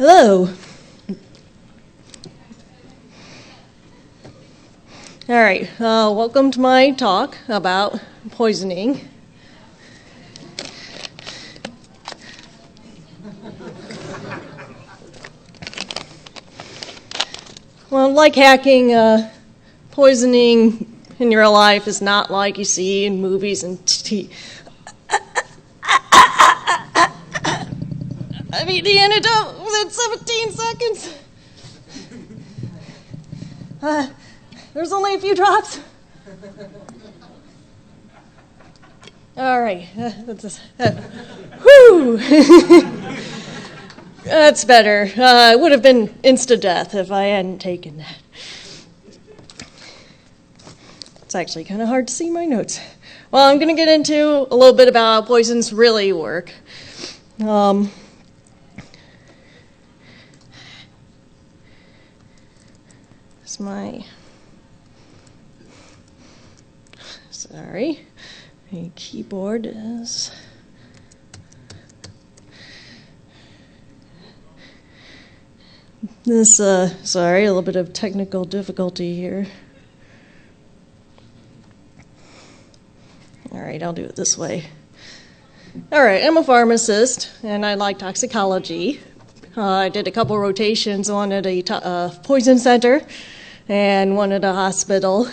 Hello. All right, welcome to my talk about poisoning. Well, like hacking, poisoning in your life is not like you see in movies and TV. I mean, the antidote within 17 seconds. There's only a few drops. All right. Whew. That's better. It would have been insta-death if I hadn't taken that. It's actually kind of hard to see my notes. Well, I'm going to get into a little bit about how poisons really work. Sorry, my keyboard is... Sorry, a little bit of technical difficulty here. All right, I'll do it this way. All right, I'm a pharmacist, and I like toxicology. I did a couple rotations, one at a poison center and one at a hospital.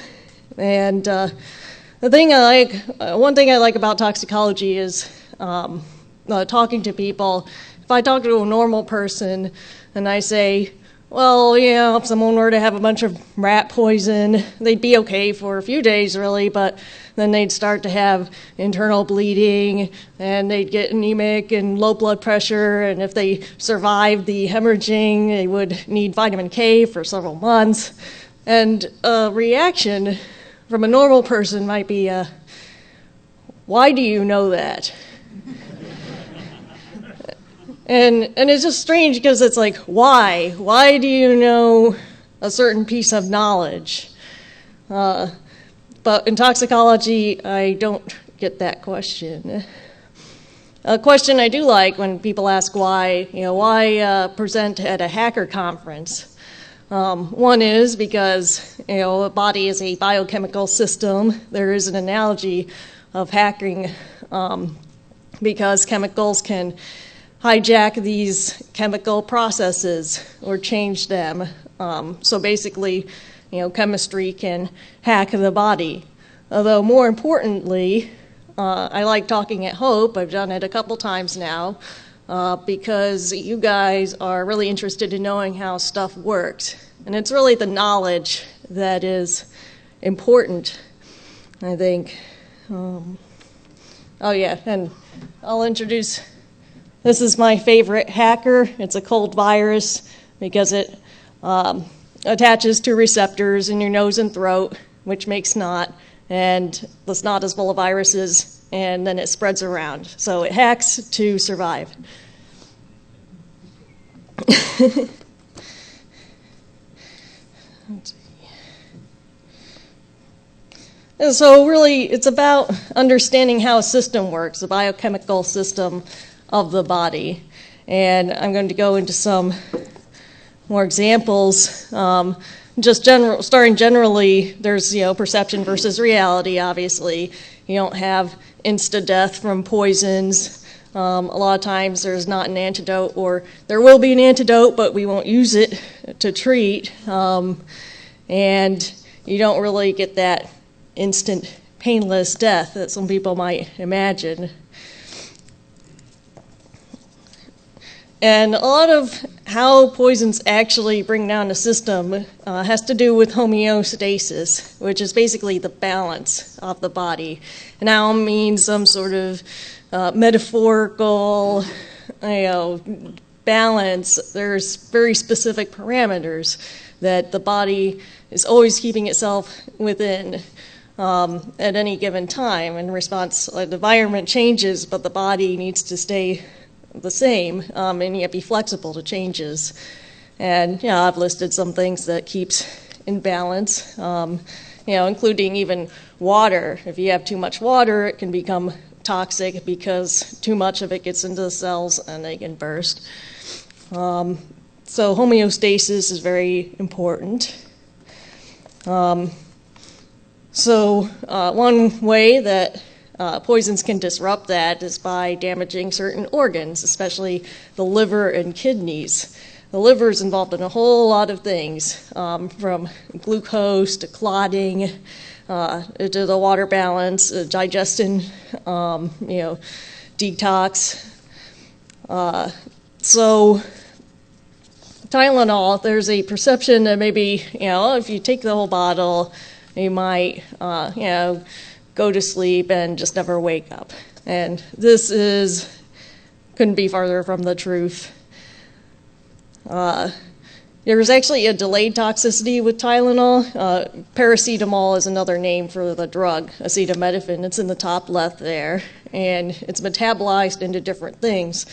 And one thing I like about toxicology is talking to people. If I talk to a normal person and I say, well, if someone were to have a bunch of rat poison, they'd be okay for a few days, really, but then they'd start to have internal bleeding, and they'd get anemic and low blood pressure, and if they survived the hemorrhaging, they would need vitamin K for several months. And a reaction from a normal person might be, why do you know that? And it's just strange because it's like, why? Why do you know a certain piece of knowledge? But in toxicology, I don't get that question. A question I do like when people ask why present at a hacker conference. One is because, a body is a biochemical system. There is an analogy of hacking because chemicals can hijack these chemical processes or change them. So basically, chemistry can hack the body. Although more importantly, I like talking at Hope. I've done it a couple times now because you guys are really interested in knowing how stuff works. And it's really the knowledge that is important, I think. And I'll introduce... This is my favorite hacker. It's a cold virus because it attaches to receptors in your nose and throat, which makes snot, and the snot is full of viruses, and then it spreads around. So it hacks to survive. And so really, it's about understanding how a system works, the biochemical system of the body. And I'm going to go into some more examples. Starting generally, there's perception versus reality, obviously. You don't have insta-death from poisons. A lot of times there's not an antidote, or there will be an antidote, but we won't use it to treat. And you don't really get that instant painless death that some people might imagine. And a lot of how poisons actually bring down the system has to do with homeostasis, which is basically the balance of the body. And now means some sort of metaphorical, balance. There's very specific parameters that the body is always keeping itself within at any given time. In response, the environment changes, but the body needs to stay the same, and yet be flexible to changes. And I've listed some things that keeps in balance, including even water. If you have too much water, it can become toxic because too much of it gets into the cells and they can burst. So homeostasis is very important. One way that poisons can disrupt that is by damaging certain organs, especially the liver and kidneys. The liver is involved in a whole lot of things, from glucose to clotting, to the water balance, digestion, detox. So Tylenol, there's a perception that maybe, if you take the whole bottle, you might, go to sleep and just never wake up. And this couldn't be farther from the truth. There's actually a delayed toxicity with Tylenol. Paracetamol is another name for the drug, acetaminophen. It's in the top left there, and it's metabolized into different things.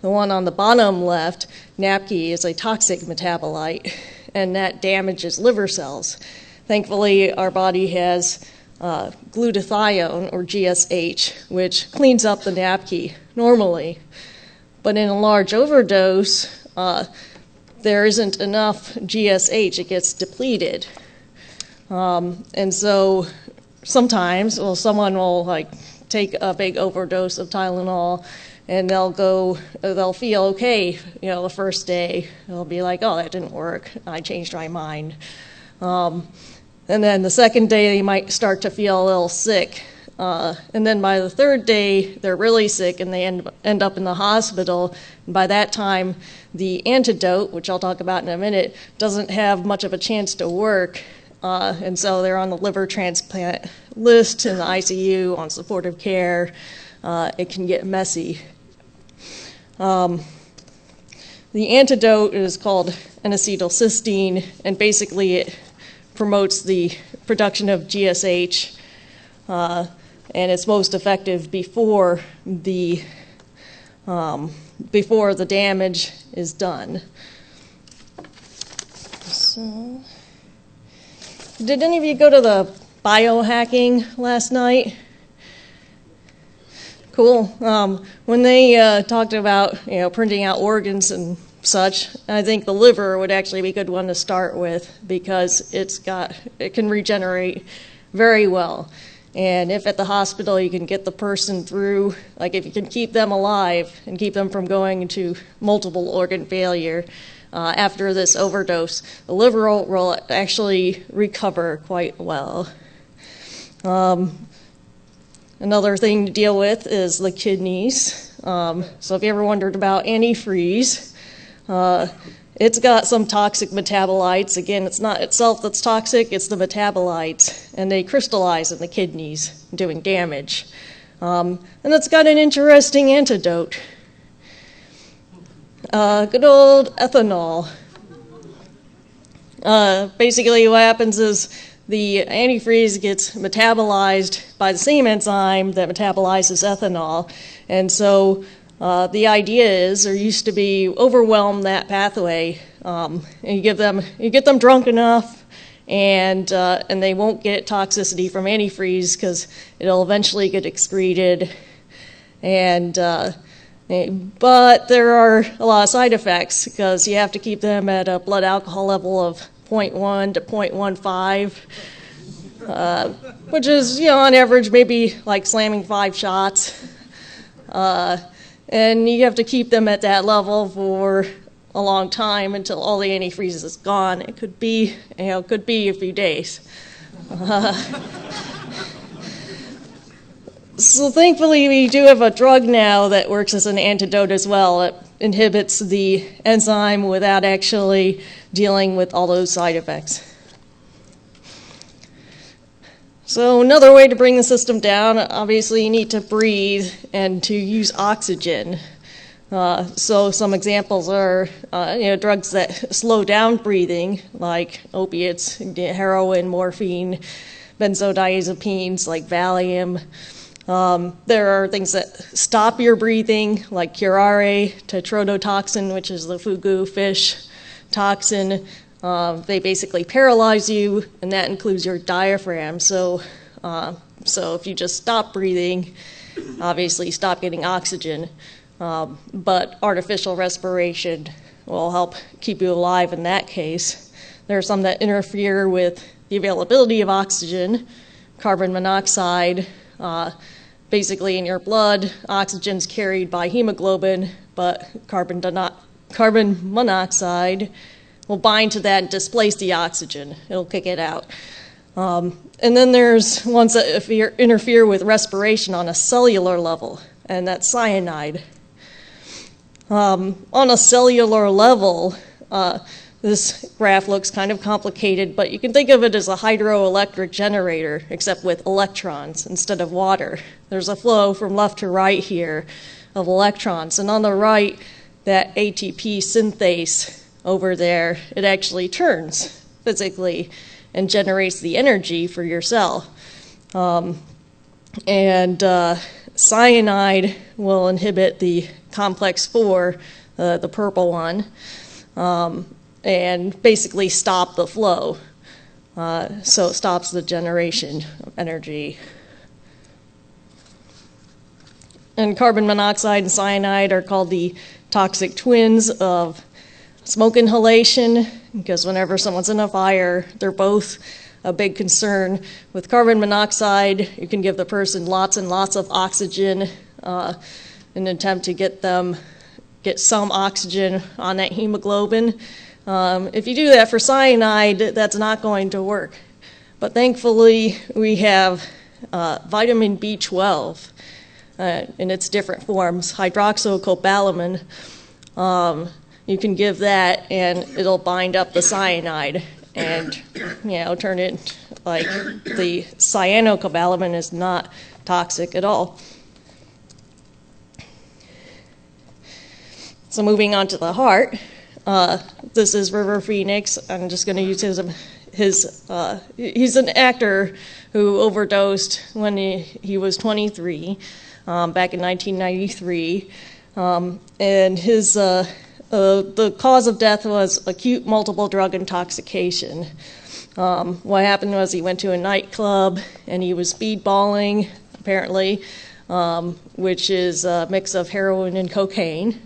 The one on the bottom left, NAPKI, is a toxic metabolite, and that damages liver cells. Thankfully, our body has glutathione, or GSH, which cleans up the NAPKI normally. But in a large overdose, there isn't enough GSH. It gets depleted. And so sometimes, someone will take a big overdose of Tylenol, and they'll feel okay, the first day. They'll be like, oh, that didn't work. I changed my mind. And then the second day, they might start to feel a little sick. And then by the third day, they're really sick, and they end up in the hospital. And by that time, the antidote, which I'll talk about in a minute, doesn't have much of a chance to work. And so they're on the liver transplant list in the ICU, on supportive care. It can get messy. The antidote is called N-acetylcysteine, and basically it promotes the production of GSH, and it's most effective before the damage is done. So, did any of you go to the biohacking last night? Cool. When they talked about printing out organs and such, I think the liver would actually be a good one to start with, because it can regenerate very well. And if at the hospital you can get the person through, if you can keep them alive and keep them from going into multiple organ failure after this overdose, the liver will actually recover quite well. Another thing to deal with is the kidneys. So if you ever wondered about antifreeze, it's got some toxic metabolites. Again, it's not itself that's toxic, it's the metabolites, and they crystallize in the kidneys, doing damage. And it's got an interesting antidote. Good old ethanol. Basically what happens is the antifreeze gets metabolized by the same enzyme that metabolizes ethanol. And so the idea is, or used to be, overwhelm that pathway, and you get them drunk enough, and they won't get toxicity from antifreeze because it'll eventually get excreted. But there are a lot of side effects, because you have to keep them at a blood alcohol level of 0.1 to 0.15, which is, on average, maybe like slamming 5 shots. And you have to keep them at that level for a long time until all the antifreeze is gone. It could be, a few days. So thankfully, we do have a drug now that works as an antidote as well. It inhibits the enzyme without actually dealing with all those side effects. So another way to bring the system down, obviously you need to breathe and to use oxygen. So some examples are drugs that slow down breathing, like opiates, heroin, morphine, benzodiazepines like Valium. There are things that stop your breathing, like curare, tetrodotoxin, which is the fugu fish toxin. They basically paralyze you, and that includes your diaphragm. So if you just stop breathing, obviously stop getting oxygen. But artificial respiration will help keep you alive in that case. There are some that interfere with the availability of oxygen, carbon monoxide. Basically, in your blood, oxygen's carried by hemoglobin, but carbon monoxide will bind to that and displace the oxygen. It'll kick it out. And then there's ones that interfere with respiration on a cellular level, and that's cyanide. On a cellular level, this graph looks kind of complicated, but you can think of it as a hydroelectric generator, except with electrons instead of water. There's a flow from left to right here of electrons, and on the right, that ATP synthase over there, it actually turns physically and generates the energy for your cell. Cyanide will inhibit the complex 4, the purple one, and basically stop the flow. So it stops the generation of energy. And carbon monoxide and cyanide are called the toxic twins of smoke inhalation, because whenever someone's in a fire, they're both a big concern. With carbon monoxide, you can give the person lots and lots of oxygen in an attempt to get some oxygen on that hemoglobin. If you do that for cyanide, that's not going to work. But thankfully, we have vitamin B12 in its different forms, hydroxycobalamin. You can give that, and it'll bind up the cyanide and, turn it like the cyanocobalamin is not toxic at all. So moving on to the heart, this is River Phoenix. I'm just going to use he's an actor who overdosed when he was 23, back in 1993, and his the cause of death was acute multiple drug intoxication. What happened was he went to a nightclub and he was speedballing, apparently, which is a mix of heroin and cocaine.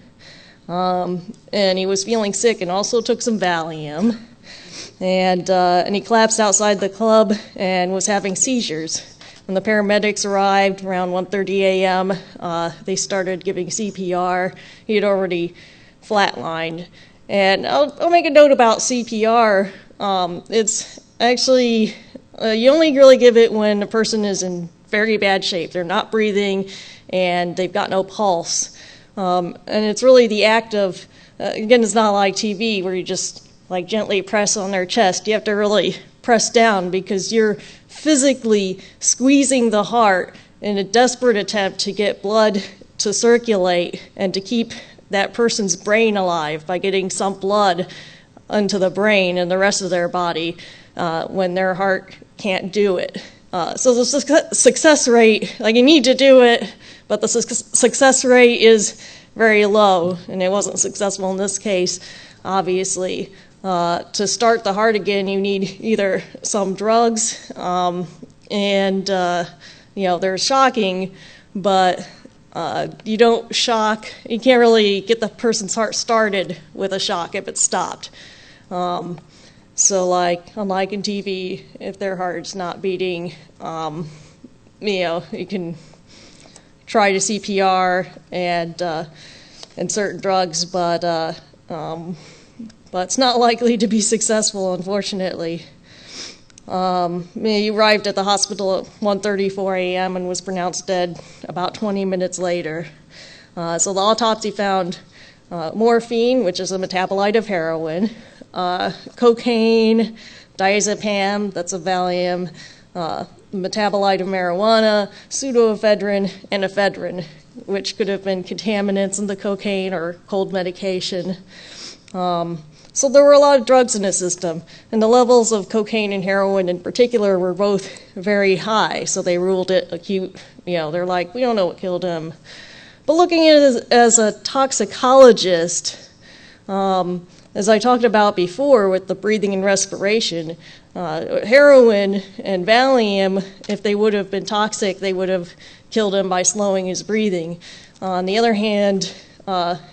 And he was feeling sick and also took some Valium. And he collapsed outside the club and was having seizures. When the paramedics arrived around 1:30 a.m., they started giving CPR. He had already flatlined. And I'll make a note about CPR. It's actually, you only really give it when a person is in very bad shape. They're not breathing and they've got no pulse. And it's really the act of, again, it's not like TV where you just like gently press on their chest. You have to really press down because you're physically squeezing the heart in a desperate attempt to get blood to circulate and to keep that person's brain alive by getting some blood into the brain and the rest of their body when their heart can't do it. So the success rate, like you need to do it, but the success rate is very low, and it wasn't successful in this case, obviously. To start the heart again, you need either some drugs, and they're shocking, but you don't shock, you can't really get the person's heart started with a shock if it's stopped. So like, unlike in TV, if their heart's not beating, you can try to CPR and certain drugs, but it's not likely to be successful, unfortunately. He arrived at the hospital at 1:34 a.m. and was pronounced dead about 20 minutes later. So the autopsy found morphine, which is a metabolite of heroin, cocaine, diazepam, that's a Valium, metabolite of marijuana, pseudoephedrine, and ephedrine, which could have been contaminants in the cocaine or cold medication. So there were a lot of drugs in his system, and the levels of cocaine and heroin in particular were both very high, so they ruled it acute. They're like, we don't know what killed him. But looking at it as a toxicologist, as I talked about before with the breathing and respiration, heroin and Valium, if they would have been toxic, they would have killed him by slowing his breathing. On the other hand,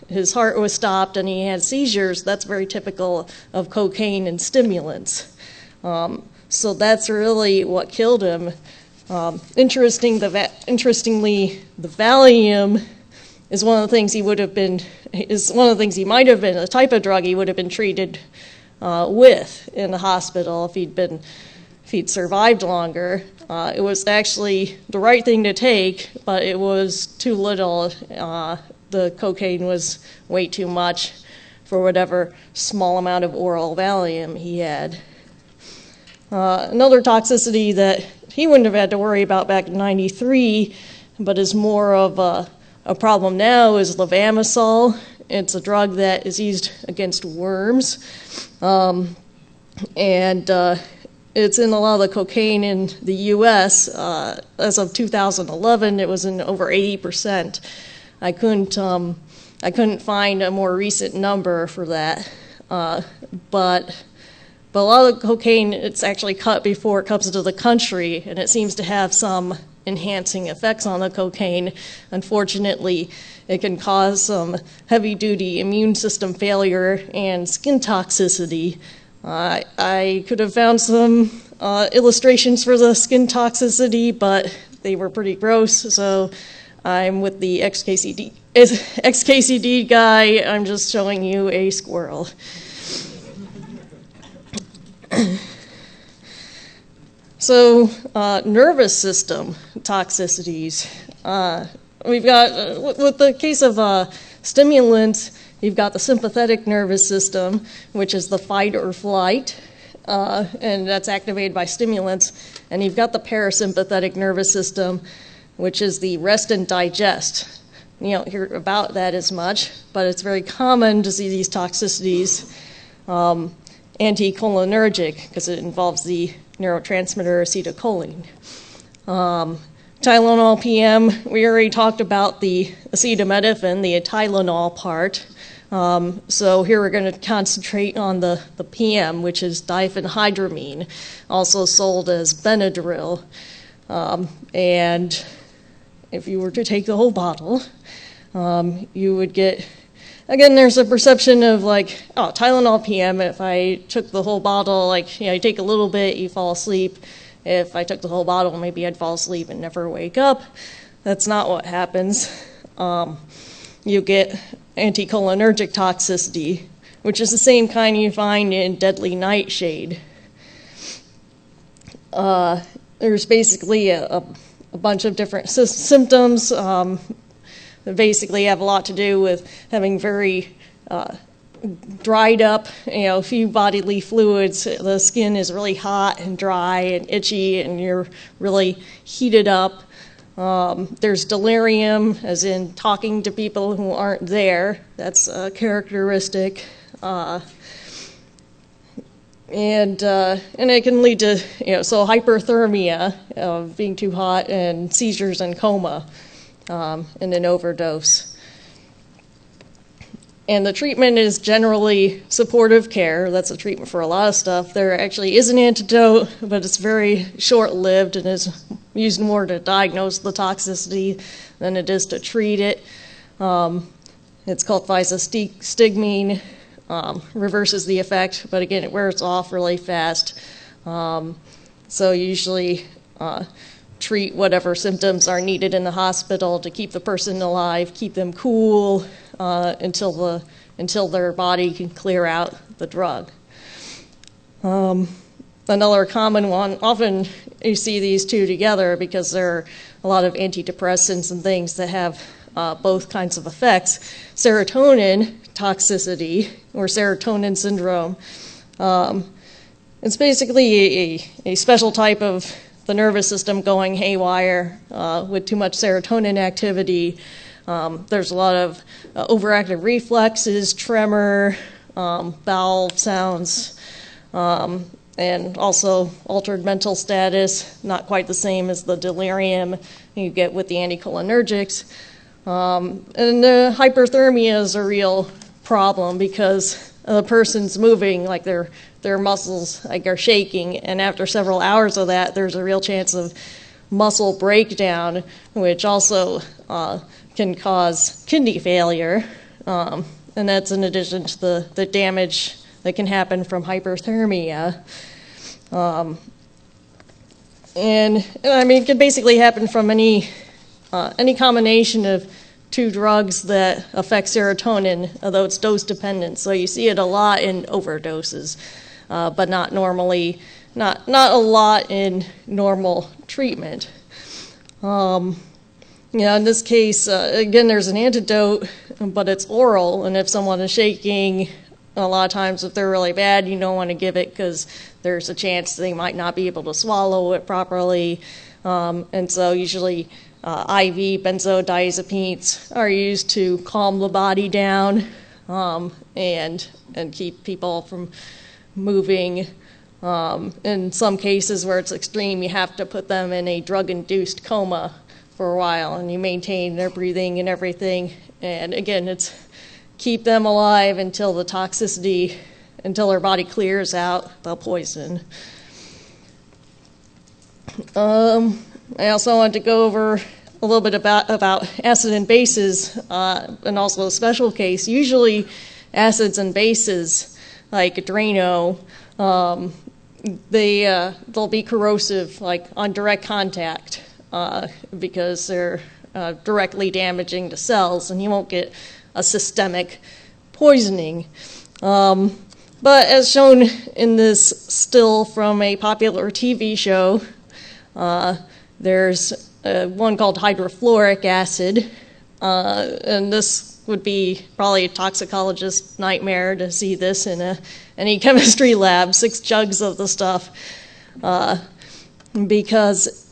his heart was stopped and he had seizures, that's very typical of cocaine and stimulants. So that's really what killed him. Interestingly, the Valium is one of the things he might have been, a type of drug he would have been treated with in the hospital if he'd survived longer. It was actually the right thing to take, but it was too little. The cocaine was way too much for whatever small amount of oral Valium he had. Another toxicity that he wouldn't have had to worry about back in '93, but is more of a problem now, is levamisole. It's a drug that is used against worms, and it's in a lot of the cocaine in the U.S. As of 2011, it was in over 80%. I couldn't find a more recent number for that, but a lot of cocaine, it's actually cut before it comes into the country, and it seems to have some enhancing effects on the cocaine. Unfortunately, it can cause some heavy-duty immune system failure and skin toxicity. I could have found some illustrations for the skin toxicity, but they were pretty gross, so I'm with the XKCD guy. I'm just showing you a squirrel. So, nervous system toxicities. We've got, with the case of stimulants, you've got the sympathetic nervous system, which is the fight or flight, and that's activated by stimulants. And you've got the parasympathetic nervous system, which is the rest and digest. You don't hear about that as much, but it's very common to see these toxicities. Anticholinergic, because it involves the neurotransmitter acetylcholine. Tylenol PM, we already talked about the acetaminophen, the Tylenol part. So here we're going to concentrate on the PM, which is diphenhydramine, also sold as Benadryl. And if you were to take the whole bottle, you would get, again, there's a perception of like, oh, Tylenol PM, if I took the whole bottle, like, you take a little bit, you fall asleep. If I took the whole bottle, maybe I'd fall asleep and never wake up. That's not what happens. You get anticholinergic toxicity, which is the same kind you find in deadly nightshade. There's basically a bunch of different symptoms that basically have a lot to do with having very dried up, few bodily fluids. The skin is really hot and dry and itchy, and you're really heated up. There's delirium, as in talking to people who aren't there. That's a characteristic. And it can lead to, so hyperthermia, being too hot, and seizures and coma, and an overdose. And the treatment is generally supportive care. That's a treatment for a lot of stuff. There actually is an antidote, but it's very short-lived and is used more to diagnose the toxicity than it is to treat it. It's called physostigmine. Reverses the effect, but again, it wears off really fast. So usually treat whatever symptoms are needed in the hospital to keep the person alive, keep them cool until their body can clear out the drug. Another common one, often you see these two together because there are a lot of antidepressants and things that have both kinds of effects. Serotonin toxicity, or serotonin syndrome. It's basically a special type of the nervous system going haywire with too much serotonin activity. There's a lot of overactive reflexes, tremor, bowel sounds, and also altered mental status, not quite the same as the delirium you get with the anticholinergics. And the hyperthermia is a real problem because the person's moving, like their muscles are shaking, and after several hours of that, there's a real chance of muscle breakdown, which also can cause kidney failure. And that's in addition to the damage that can happen from hyperthermia. And I mean, it can basically happen from any combination of two drugs that affect serotonin, although it's dose dependent. So you see it a lot in overdoses, but not normally, not a lot in normal treatment. In this case, again, there's an antidote, but it's oral, and if someone is shaking, a lot of times if they're really bad, you don't want to give it because there's a chance they might not be able to swallow it properly. And so usually IV benzodiazepines are used to calm the body down and keep people from moving. In some cases where it's extreme, you have to put them in a drug-induced coma for a while, and you maintain their breathing and everything. And again, it's keep them alive until the toxicity, until their body clears out the poison. I also wanted to go over a little bit about acid and bases, and also a special case. Usually acids and bases, like Drano, they'll be corrosive, like on direct contact, because they're directly damaging the cells, and you won't get a systemic poisoning. But as shown in this still from a popular TV show, there's one called hydrofluoric acid, and this would be probably a toxicologist's nightmare to see this in any chemistry lab, 6 jugs of the stuff, because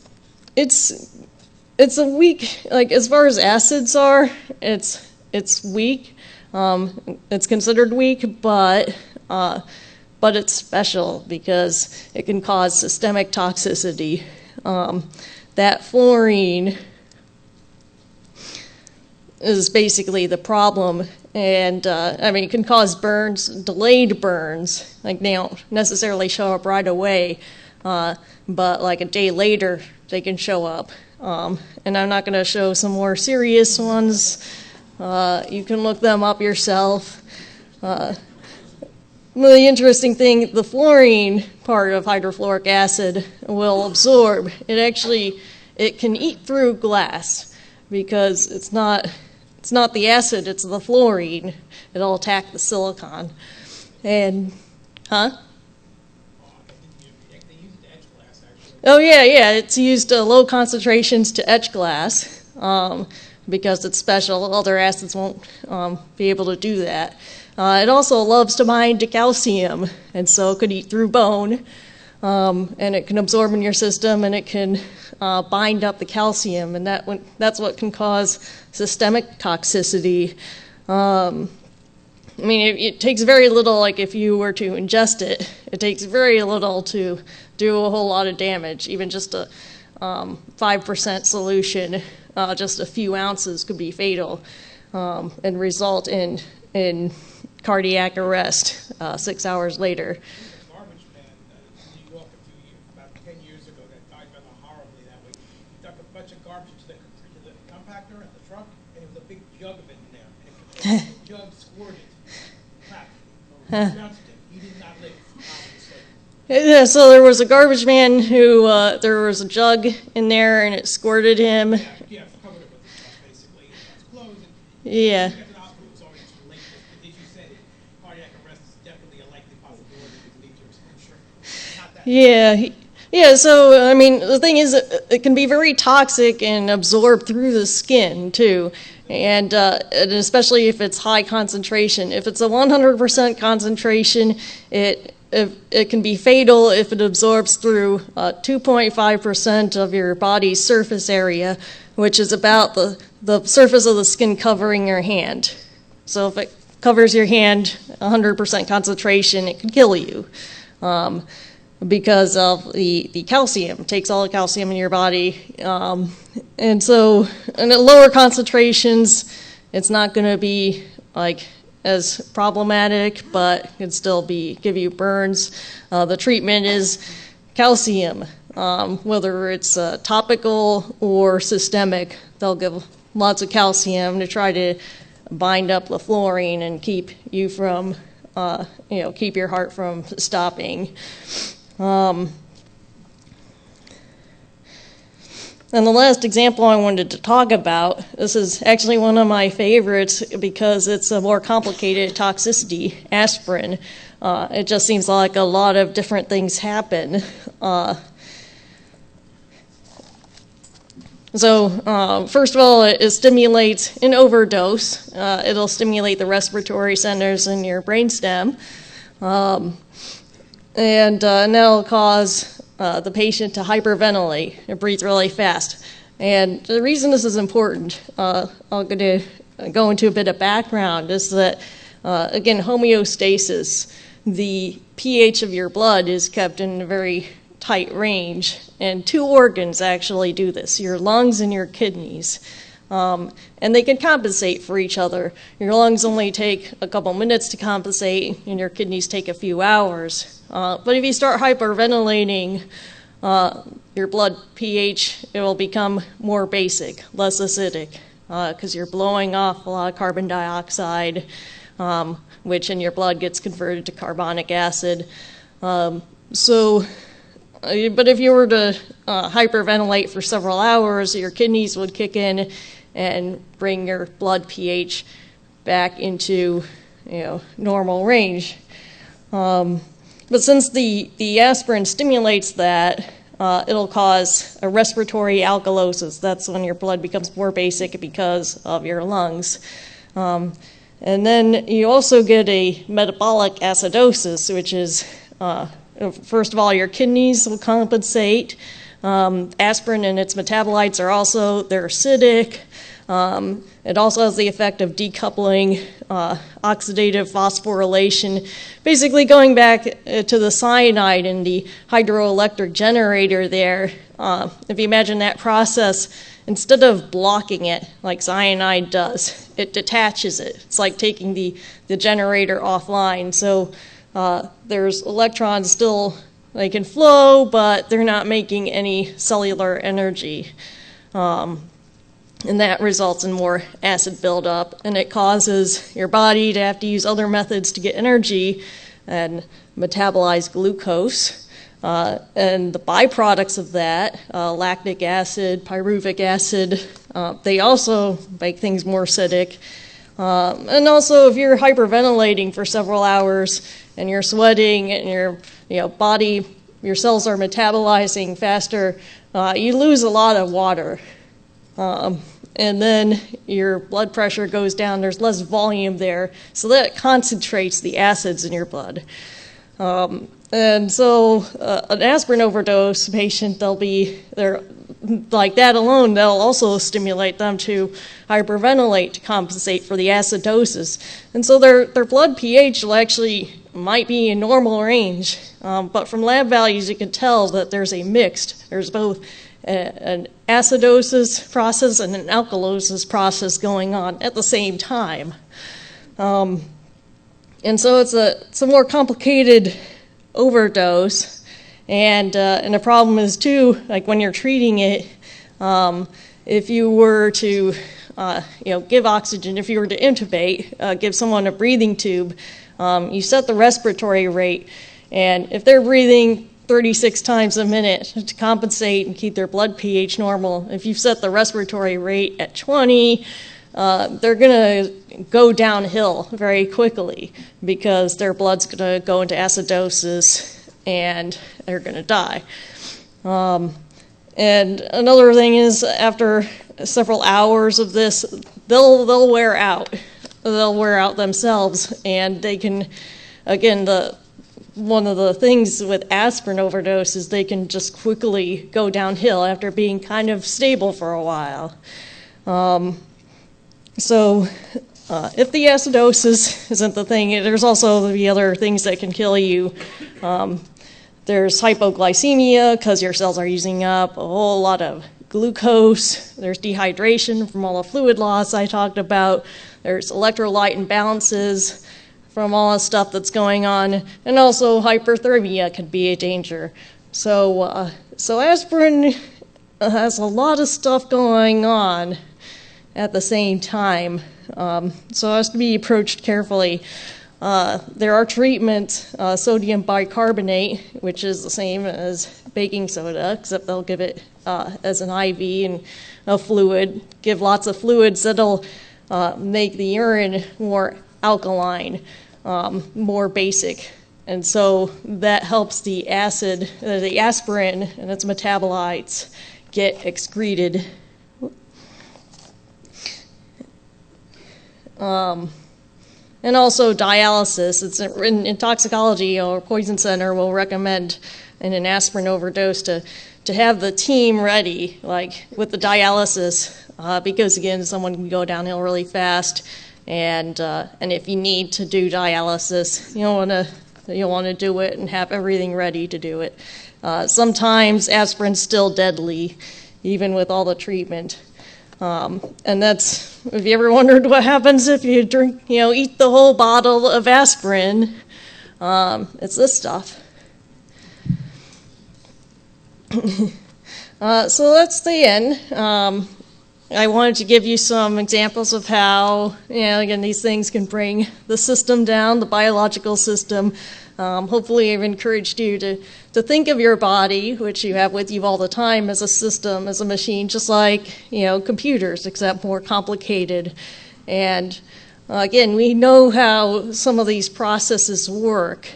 it's a weak, like as far as acids are, it's weak. It's considered weak, but it's special because it can cause systemic toxicity. That fluorine is basically the problem, and I mean, it can cause burns, delayed burns. Like they don't necessarily show up right away, but like a day later they can show up. And I'm not going to show some more serious ones. You can look them up yourself. The interesting thing, the fluorine part of hydrofluoric acid will absorb. It can eat through glass because it's not the acid, it's the fluorine. It'll attack the silicon. And, Oh, yeah, it's used low concentrations to etch glass because it's special. Other acids won't be able to do that. It also loves to bind to calcium, and so it could eat through bone, and it can absorb in your system, and it can bind up the calcium, and that's what can cause systemic toxicity. I mean, it takes very little, like if you were to ingest it, it takes very little to do a whole lot of damage. Even just a 5% solution, just a few ounces could be fatal and result in cardiac arrest 6 hours later. Garbage man in New York about 10 years ago that died rather horribly that way. He took a bunch of garbage to the compactor at the truck, and it was a big jug of it in there. And the jug squirted. He did not live, obviously. Yeah, so there was a garbage man who, there was a jug in there and it squirted him. Yeah, covered it with the stuff, basically. It's closed. Yeah. It was already too late. As you said, cardiac arrest is definitely a likely possibility with major exposure. Not that. Yeah, so, I mean, the thing is, it can be very toxic and absorb through the skin, too. And especially if it's high concentration. If it's a 100% concentration, it can be fatal if it absorbs through 2.5% of your body's surface area, which is about the surface of the skin covering your hand. So if it covers your hand 100% concentration, it can kill you. Because of the calcium. It takes all the calcium in your body. And so at lower concentrations, it's not going to be like as problematic, but can still give you burns. The treatment is calcium, whether it's topical or systemic. They'll give lots of calcium to try to bind up the fluorine and keep you from, keep your heart from stopping. And the last example I wanted to talk about, this is actually one of my favorites because it's a more complicated toxicity, aspirin. It just seems like a lot of different things happen. First of all, it stimulates an overdose. It'll stimulate the respiratory centers in your brainstem. And that'll cause the patient to hyperventilate and breathe really fast. And the reason this is important, I'm going to go into a bit of background, is that, again, homeostasis, the pH of your blood is kept in a very tight range, and two organs actually do this, your lungs and your kidneys. And they can compensate for each other. Your lungs only take a couple minutes to compensate, and your kidneys take a few hours. But if you start hyperventilating, your blood pH, it will become more basic, less acidic, because you're blowing off a lot of carbon dioxide, which in your blood gets converted to carbonic acid. But if you were to hyperventilate for several hours, your kidneys would kick in and bring your blood pH back into normal range. But since the aspirin stimulates that, it'll cause a respiratory alkalosis. That's when your blood becomes more basic because of your lungs. And then you also get a metabolic acidosis, which is, first of all, your kidneys will compensate. Aspirin and its metabolites they're acidic. It also has the effect of decoupling oxidative phosphorylation, basically going back to the cyanide in the hydroelectric generator there. If you imagine that process, instead of blocking it like cyanide does, it detaches it. It's like taking the generator offline. So there's electrons still, they can flow, but they're not making any cellular energy. And that results in more acid buildup, and it causes your body to have to use other methods to get energy and metabolize glucose. And the byproducts of that, lactic acid, pyruvic acid, they also make things more acidic. And also, if you're hyperventilating for several hours and you're sweating and your body, your cells are metabolizing faster, you lose a lot of water. And then your blood pressure goes down, there's less volume there, so that concentrates the acids in your blood. And so an aspirin overdose patient, they're like that alone, they'll also stimulate them to hyperventilate to compensate for the acidosis. And so their blood pH might be in normal range, but from lab values you can tell that there's both an acidosis process and an alkalosis process going on at the same time. And so it's a more complicated overdose, and the problem is too, like when you're treating it, if you were to give oxygen, if you were to intubate, give someone a breathing tube, you set the respiratory rate, and if they're breathing 36 times a minute to compensate and keep their blood pH normal, if you've set the respiratory rate at 20, they're going to go downhill very quickly because their blood's going to go into acidosis and they're going to die. And another thing is, after several hours of this, they'll wear out. They'll wear out themselves, and they can, again, one of the things with aspirin overdose is they can just quickly go downhill after being kind of stable for a while. So if the acidosis isn't the thing, there's also the other things that can kill you. There's hypoglycemia because your cells are using up a whole lot of glucose. There's dehydration from all the fluid loss I talked about. There's electrolyte imbalances from all the stuff that's going on. And also hyperthermia can be a danger. So aspirin has a lot of stuff going on at the same time. So it has to be approached carefully. There are treatments, sodium bicarbonate, which is the same as baking soda, except they'll give it as an IV and a fluid, give lots of fluids that'll make the urine more alkaline, more basic. And so that helps the acid, the aspirin and its metabolites get excreted. And also dialysis. It's in toxicology, or Poison Center will recommend in an aspirin overdose to have the team ready, like with the dialysis, because again, someone can go downhill really fast, and if you need to do dialysis, you'll want to do it and have everything ready to do it. Sometimes aspirin's still deadly, even with all the treatment. And that's, if you ever wondered what happens if you eat the whole bottle of aspirin, it's this stuff. So that's the end. I wanted to give you some examples of how, again, these things can bring the system down, the biological system. Hopefully I've encouraged you to think of your body, which you have with you all the time, as a system, as a machine, just like, computers, except more complicated. And again, we know how some of these processes work.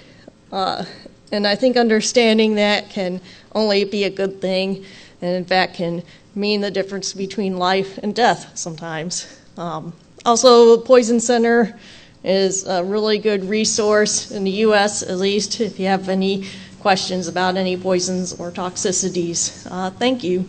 And I think understanding that can only be a good thing, and in fact can mean the difference between life and death sometimes. Also, Poison Center is a really good resource in the U.S., at least, if you have any questions about any poisons or toxicities. Thank you.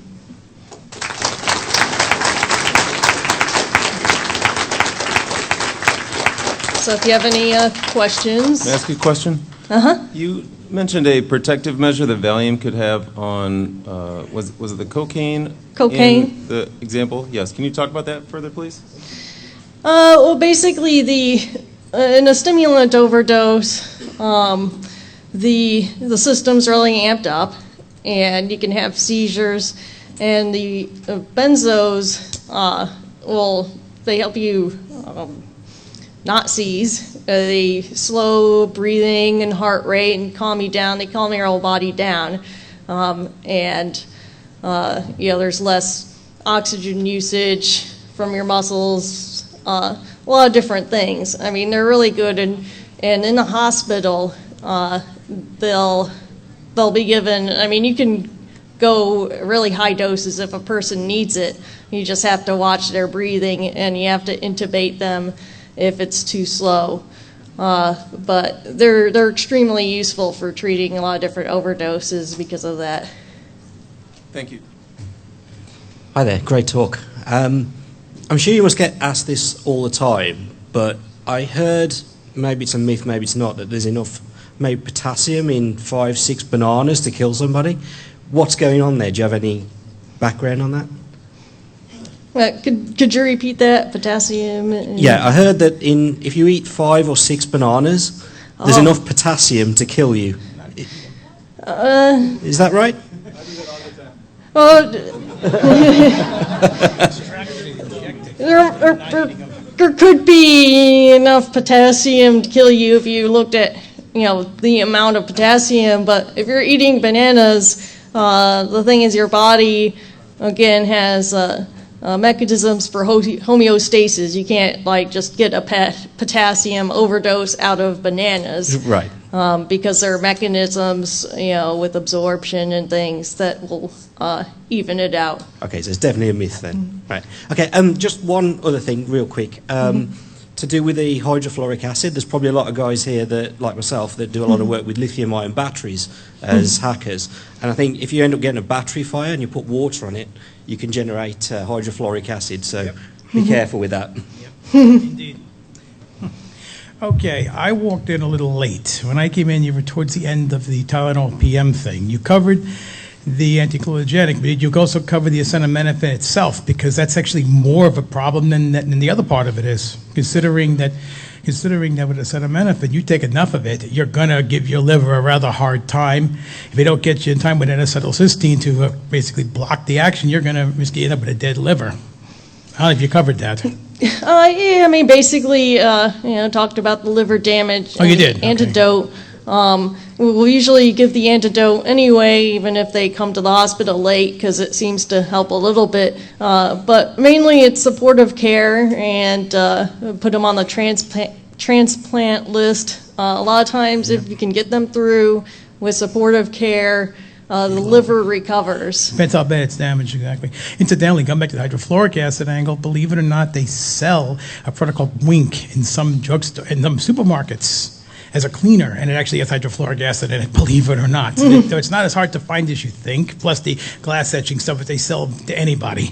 So if you have any questions. May I ask you a question? Uh-huh. You mentioned a protective measure that Valium could have on, was it the cocaine? Cocaine. In the example? Yes. Can you talk about that further, please? Well, basically, in a stimulant overdose, the system's really amped up, and you can have seizures. And the benzos they help you not seize. They slow breathing and heart rate and calm you down. They calm your whole body down, there's less oxygen usage from your muscles. A lot of different things. I mean, they're really good, and in the hospital, they'll be given. I mean, you can go really high doses if a person needs it. You just have to watch their breathing, and you have to intubate them if it's too slow. But they're extremely useful for treating a lot of different overdoses because of that. Thank you. Hi there, great talk. I'm sure you must get asked this all the time, but I heard, maybe it's a myth, maybe it's not, that there's enough maybe potassium in 5-6 bananas to kill somebody. What's going on there? Do you have any background on that? Could you repeat that? Potassium? Yeah, I heard that if you eat 5 or 6 bananas, there's enough potassium to kill you. Is that right? Well, there could be enough potassium to kill you if you looked at, the amount of potassium. But if you're eating bananas, the thing is your body, again, has mechanisms for homeostasis. You can't just get a potassium overdose out of bananas, Right? Because there are mechanisms, with absorption and things that will even it out. Okay, so it's definitely a myth then. Right. Okay. Just one other thing, real quick. To do with the hydrofluoric acid, there's probably a lot of guys here that, like myself, that do a lot of work with lithium-ion batteries as hackers. And I think if you end up getting a battery fire and you put water on it, you can generate hydrofluoric acid. So be careful with that. Indeed. Okay, I walked in a little late. When I came in, you were towards the end of the Tylenol PM thing. You covered the anticholinergic, but you also cover the acetaminophen itself, because that's actually more of a problem than the other part of it is. Considering that with acetaminophen, you take enough of it, you're going to give your liver a rather hard time. If they don't get you in time with N-acetylcysteine to basically block the action, you're going to risk end up with a dead liver. I don't know if you covered that. Yeah, I mean, basically, talked about the liver damage. Oh, you did? Okay. Antidote. We'll usually give the antidote anyway, even if they come to the hospital late, because it seems to help a little bit. But mainly it's supportive care, and put them on the transplant list. A lot of times, if you can get them through with supportive care, the liver recovers. Depends how bad it's damaged, exactly. Incidentally, come back to the hydrofluoric acid angle. Believe it or not, they sell a product called Wink in some drugstore, in some supermarkets, as a cleaner, and it actually has hydrofluoric acid in it, believe it or not. So it's not as hard to find as you think, plus the glass etching stuff that they sell to anybody.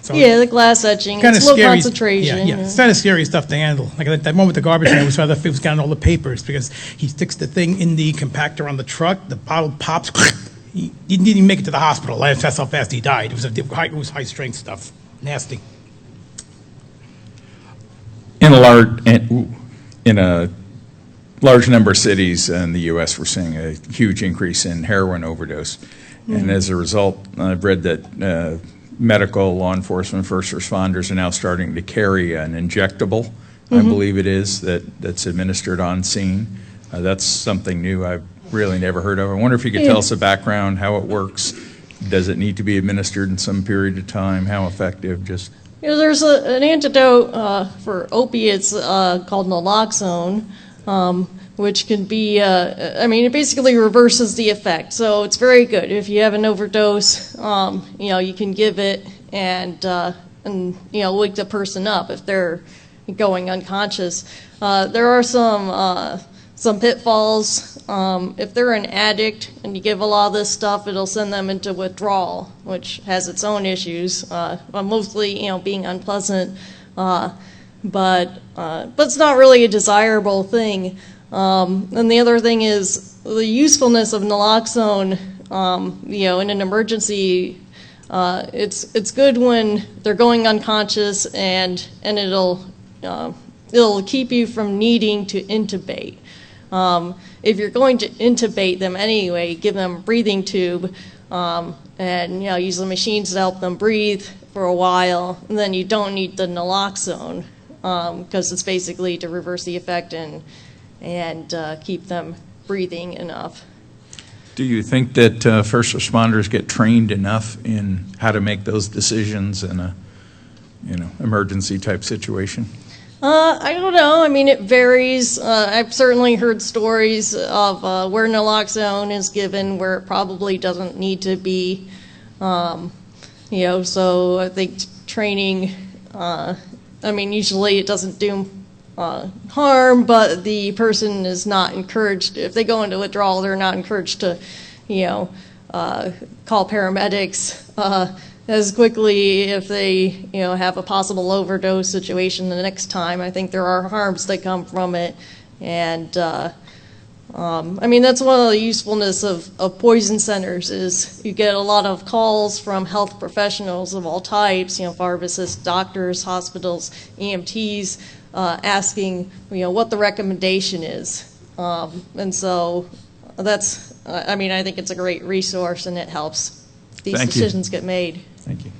So Yeah, the glass etching, kind of it's low scary. concentration. Yeah. It's kind of scary stuff to handle. Like that moment with the garbage man, we saw that it was got all the papers because he sticks the thing in the compactor on the truck, the bottle pops, he didn't even make it to the hospital. That's how fast he died. It was high strength stuff. Nasty. In a large number of cities in the U.S., we're seeing a huge increase in heroin overdose. And as a result, I've read that medical, law enforcement, first responders are now starting to carry an injectable, I believe it is, that's administered on scene. That's something new I've really never heard of. I wonder if you could tell us the background, how it works. Does it need to be administered in some period of time? How effective? Just There's an antidote for opiates called naloxone, which can be, it basically reverses the effect. So it's very good. If you have an overdose, you can give it and wake the person up if they're going unconscious. There are some pitfalls. If they're an addict and you give a lot of this stuff, it'll send them into withdrawal, which has its own issues, mostly being unpleasant. But it's not really a desirable thing. And the other thing is the usefulness of naloxone. In an emergency, it's good when they're going unconscious, and it'll keep you from needing to intubate. If you're going to intubate them anyway, give them a breathing tube, and use the machines to help them breathe for a while, and then you don't need the naloxone. Because it's basically to reverse the effect and keep them breathing enough. do you think that first responders get trained enough in how to make those decisions in a emergency type situation? I don't know. I mean, it varies. I've certainly heard stories of where naloxone is given where it probably doesn't need to be. So I think training, usually it doesn't do harm, but the person is not encouraged. If they go into withdrawal, they're not encouraged to, call paramedics as quickly if they, have a possible overdose situation the next time. I think there are harms that come from it, and that's one of the usefulness of poison centers is you get a lot of calls from health professionals of all types, pharmacists, doctors, hospitals, EMTs, asking, what the recommendation is. And so that's, I think it's a great resource, and it helps these decisions get made. Thank you.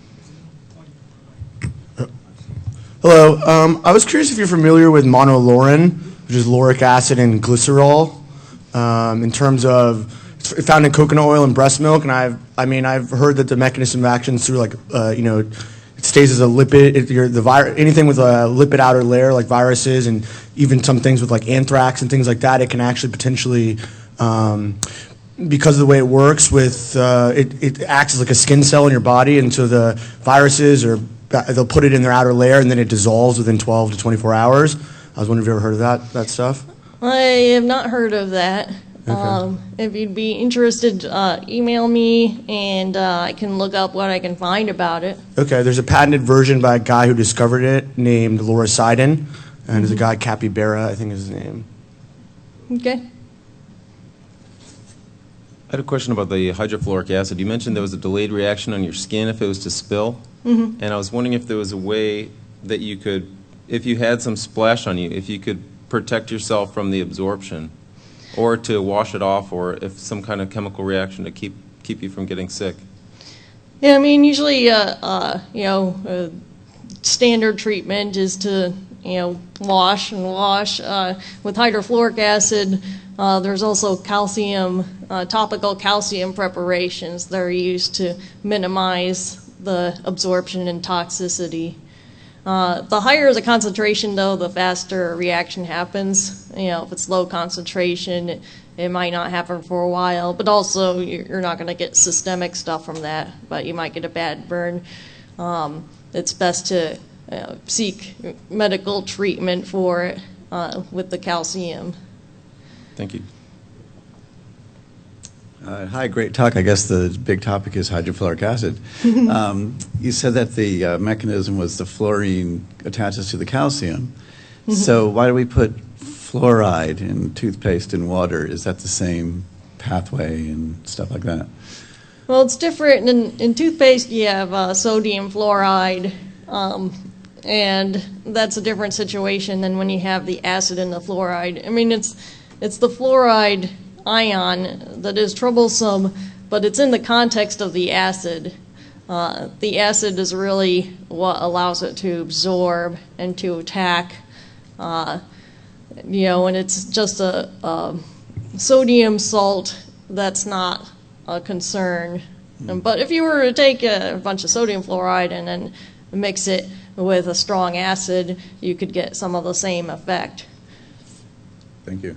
Hello. I was curious if you're familiar with monolaurin, which is lauric acid and glycerol, in terms of it's found in coconut oil and breast milk, and I've heard that the mechanism of action is through it stays as a lipid. Anything with a lipid outer layer, like viruses, and even some things with like anthrax and things like that, it can actually potentially, because of the way it works, it acts as like a skin cell in your body, and so the viruses they'll put it in their outer layer, and then it dissolves within 12 to 24 hours. I was wondering if you ever heard of that stuff. I have not heard of that. Okay. If you'd be interested, email me, and I can look up what I can find about it. Okay, there's a patented version by a guy who discovered it named lauricidin, and there's a guy, Capybara, I think is his name. Okay. I had a question about the hydrofluoric acid. You mentioned there was a delayed reaction on your skin if it was to spill. Mm-hmm. And I was wondering if there was a way that you could, if you had some splash on you, if you could protect yourself from the absorption, or to wash it off, or if some kind of chemical reaction to keep you from getting sick. Yeah, usually, standard treatment is to, wash and wash. With hydrofluoric acid, there's also topical calcium preparations that are used to minimize the absorption and toxicity. The higher the concentration, though, the faster a reaction happens. If it's low concentration, it might not happen for a while, but also you're not going to get systemic stuff from that, but you might get a bad burn. It's best to seek medical treatment for it with the calcium. Thank you. Hi, great talk. I guess the big topic is hydrofluoric acid. You said that the mechanism was the fluorine attaches to the calcium. So why do we put fluoride in toothpaste and water? Is that the same pathway and stuff like that? Well, it's different. In toothpaste, you have sodium fluoride, and that's a different situation than when you have the acid and the fluoride. I mean, it's the fluoride ion that is troublesome, but it's in the context of the acid. The acid is really what allows it to absorb and to attack. And it's just a sodium salt, that's not a concern. But if you were to take a bunch of sodium fluoride and then mix it with a strong acid, you could get some of the same effect. Thank you.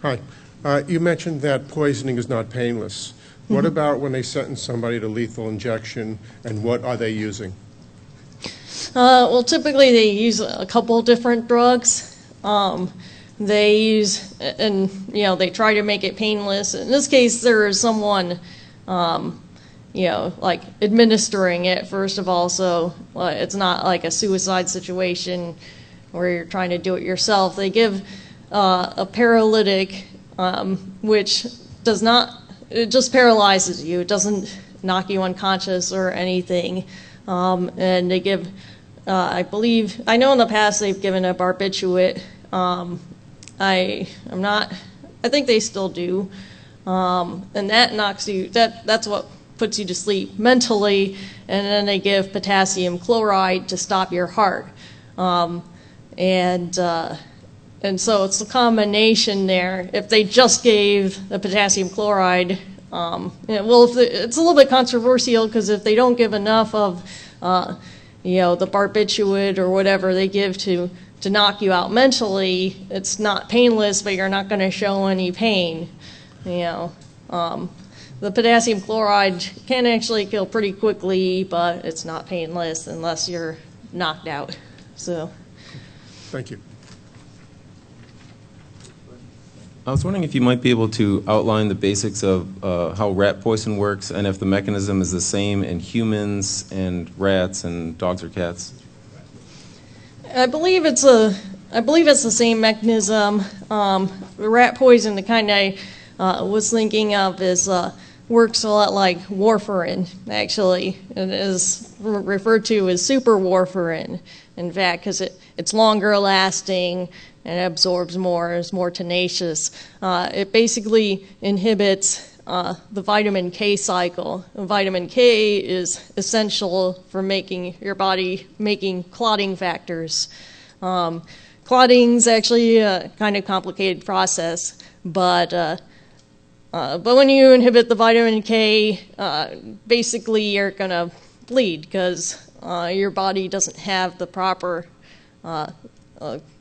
Hi. You mentioned that poisoning is not painless. What about when they sentence somebody to lethal injection, and what are they using? Well, typically they use a couple different drugs. They use, and they try to make it painless. In this case, there is someone, like administering it, first of all, so it's not like a suicide situation where you're trying to do it yourself. They give a paralytic, which does not, it just paralyzes you. It doesn't knock you unconscious or anything. And they give, I know in the past they've given a barbiturate. I think they still do. And that knocks you, that's what puts you to sleep mentally. And then they give potassium chloride to stop your heart. And so it's a combination there. If they just gave the potassium chloride, it's a little bit controversial because if they don't give enough of, the barbiturate or whatever they give to knock you out mentally, it's not painless, but you're not going to show any pain. The potassium chloride can actually kill pretty quickly, but it's not painless unless you're knocked out. So. Thank you. I was wondering if you might be able to outline the basics of how rat poison works and if the mechanism is the same in humans and rats and dogs or cats. I believe it's the same mechanism. The rat poison, the kind I was thinking of, works a lot like warfarin, actually. It is referred to as super warfarin, in fact, because it's longer lasting and absorbs more, is more tenacious. It basically inhibits the vitamin K cycle. And vitamin K is essential for your body making clotting factors. Clotting's actually a kind of complicated process, but when you inhibit the vitamin K, basically you're gonna bleed because your body doesn't have the proper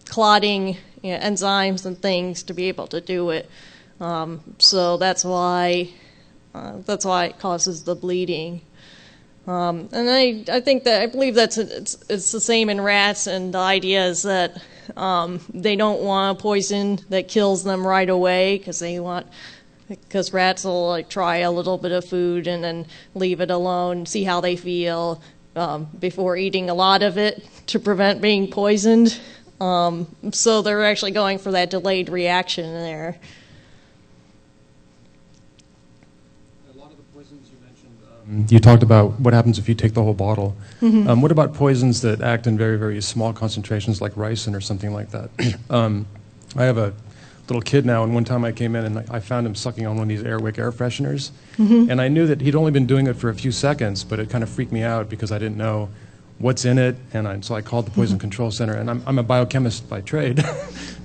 clotting enzymes and things to be able to do it. So that's why it causes the bleeding. And I believe it's the same in rats, and the idea is that they don't want a poison that kills them right away because rats will try a little bit of food and then leave it alone, see how they feel before eating a lot of it to prevent being poisoned. So they're actually going for that delayed reaction there. A lot of the poisons you mentioned, you talked about what happens if you take the whole bottle. Mm-hmm. What about poisons that act in very, very small concentrations like ricin or something like that? I have a little kid now, and one time I came in and I found him sucking on one of these Airwick air fresheners. And I knew that he'd only been doing it for a few seconds, but it kind of freaked me out because I didn't know what's in it. And so I called the Poison Control Center, and I'm a biochemist by trade,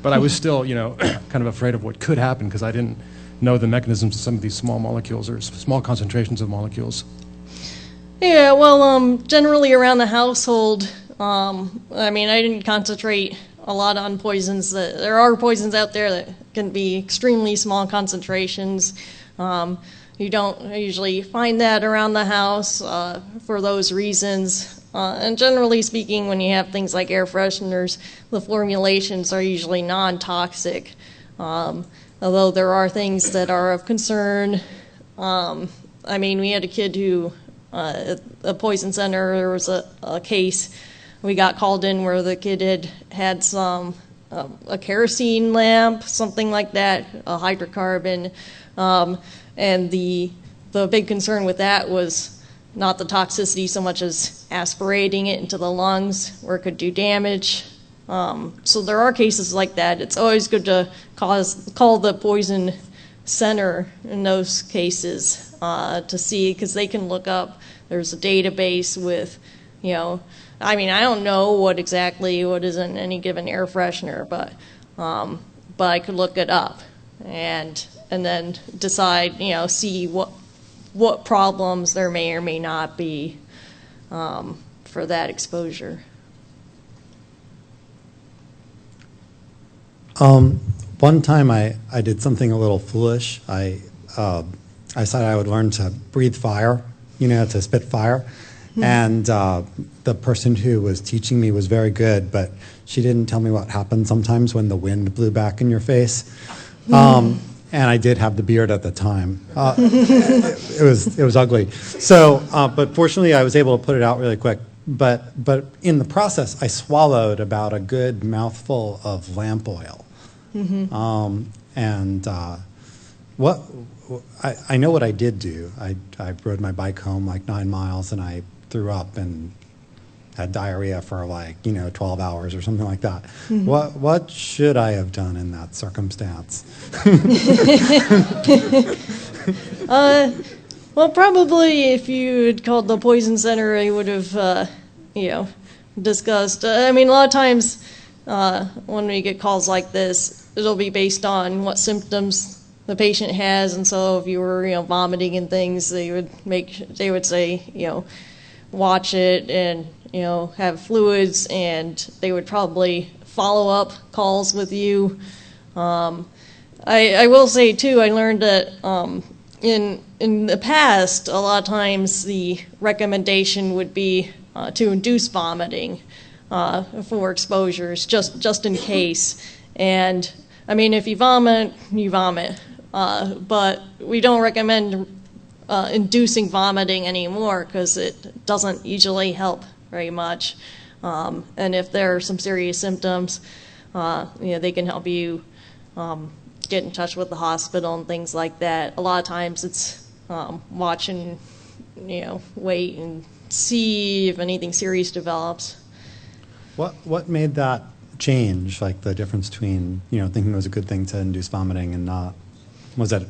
but I was still, kind of afraid of what could happen because I didn't know the mechanisms of some of these small molecules or small concentrations of molecules. Yeah, well, generally around the household, I didn't concentrate a lot on poisons. There are poisons out there that can be extremely small concentrations. You don't usually find that around the house for those reasons. And generally speaking, when you have things like air fresheners, the formulations are usually non-toxic. Although there are things that are of concern. We had a kid who, at a poison center, there was a case we got called in where the kid had some, a kerosene lamp, something like that, a hydrocarbon. And the big concern with that was not the toxicity so much as aspirating it into the lungs where it could do damage. So there are cases like that. It's always good to call the poison center in those cases to see, because they can look up. There's a database with, I don't know what is in any given air freshener, but I could look it up and then decide, see what problems there may or may not be for that exposure. One time I did something a little foolish. I said I would learn to breathe fire, to spit fire. And the person who was teaching me was very good, but she didn't tell me what happened sometimes when the wind blew back in your face. And I did have the beard at the time. It was ugly. So, but fortunately I was able to put it out really quick. But in the process, I swallowed about a good mouthful of lamp oil. I know what I did do. I rode my bike home like 9 miles, and I threw up and had diarrhea for 12 hours or something like that. What should I have done in that circumstance? Well, probably if you had called the poison center, they would have, discussed. A lot of times when we get calls like this, it'll be based on what symptoms the patient has, and so if you were, vomiting and things, they would say, watch it and, have fluids, and they would probably follow up calls with you. I will say too, I learned that in the past, a lot of times the recommendation would be to induce vomiting for exposures, just in case. And if you vomit, you vomit. But we don't recommend inducing vomiting anymore because it doesn't usually help very much. And if there are some serious symptoms, they can help you get in touch with the hospital and things like that. A lot of times it's watch and wait and see if anything serious develops. What made that change, like the difference between thinking it was a good thing to induce vomiting and not? Was that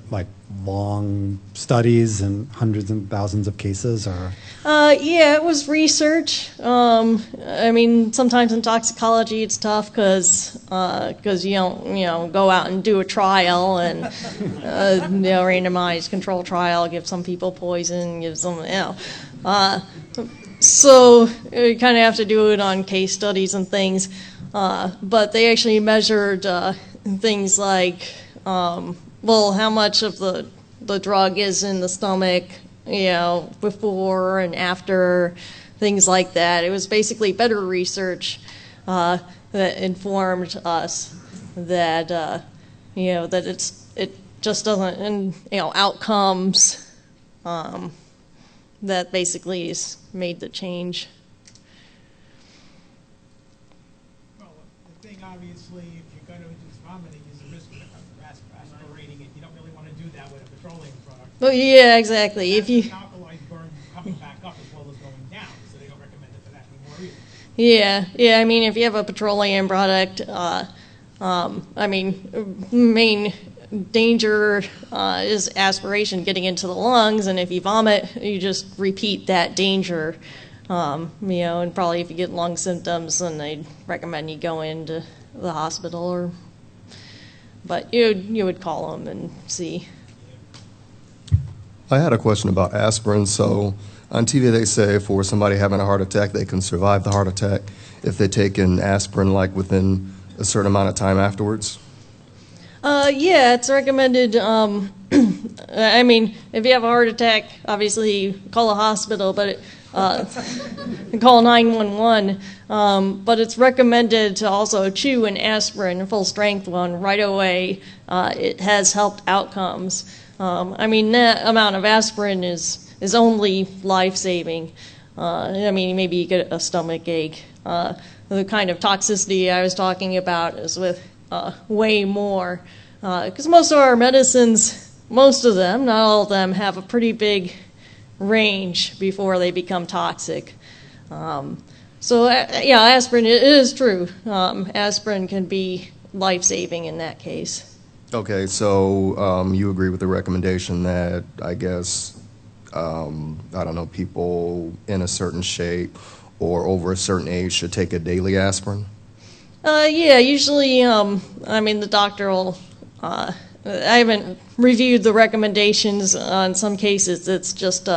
long studies and hundreds and thousands of cases, or? Yeah, it was research. Sometimes in toxicology it's tough because you don't go out and do a trial and randomized control trial, give some people poison, give some so you kind of have to do it on case studies and things. But they actually measured things like how much of the drug is in the stomach, before and after, things like that. It was basically better research that informed us that that it just doesn't, and outcomes that basically has made the change. Well, the thing obviously, if you're going to induce vomiting, is the risk of aspirating it. You don't really want to do that with a petroleum product. Oh yeah, exactly. If you alkalize burn coming back up as well as going down, so they don't recommend it for that anymore either. Yeah. If you have a petroleum product, I mean, main danger is aspiration getting into the lungs, and if you vomit, you just repeat that danger. And probably if you get lung symptoms, then they'd recommend you go into the hospital, but you would call them and see. I had a question about aspirin. So on TV they say for somebody having a heart attack, they can survive the heart attack if they take an aspirin like within a certain amount of time afterwards. Yeah, it's recommended. I mean, if you have a heart attack, obviously call a hospital, but call 911. But it's recommended to also chew an aspirin, a full strength one, right away. It has helped outcomes. I mean, that amount of aspirin is only life-saving. I mean, maybe you get a stomach ache. The kind of toxicity I was talking about is with way more. Because most of our medicines, most of them, not all of them, have a pretty big range before they become toxic. Yeah, aspirin, it is true. Aspirin can be life-saving in that case. Okay, so you agree with the recommendation that, I guess, I don't know, people in a certain shape or over a certain age should take a daily aspirin? Yeah, usually, I mean, the doctor will, I haven't reviewed the recommendations. In some cases, it's just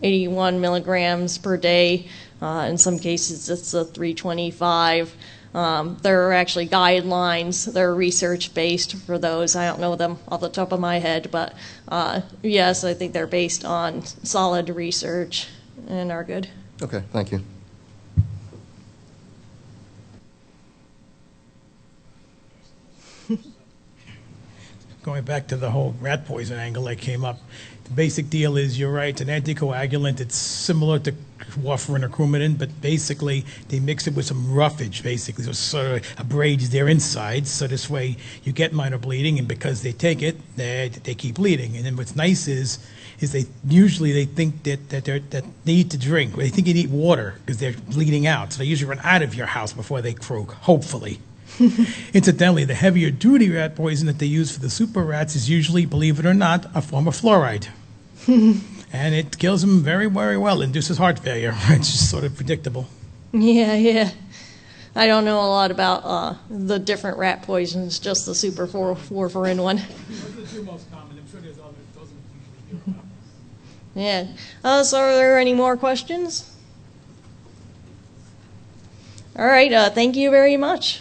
81 milligrams per day. In some cases, it's 325. There are actually guidelines. They're research-based for those. I don't know them off the top of my head, but yes, I think they're based on solid research and are good. Okay, thank you. Going back to the whole rat poison angle that came up, the basic deal is, you're right, it's an anticoagulant. It's similar to warfarin or Coumadin, but basically they mix it with some roughage, basically, so it sort of abrades their insides, so this way you get minor bleeding, and because they take it, they keep bleeding. And then what's nice is they usually think that they need to drink, or they think you need water because they're bleeding out, so they usually run out of your house before they croak, hopefully. Incidentally, the heavier duty rat poison that they use for the super rats is usually, believe it or not, a form of fluoride. And it kills them very, very well, induces heart failure. It's just sort of predictable. Yeah. I don't know a lot about the different rat poisons, just the super warfarin one. Those are the two most common. I'm sure there's others. Those are usually hear about. Yeah. So are there any more questions? All right. Thank you very much.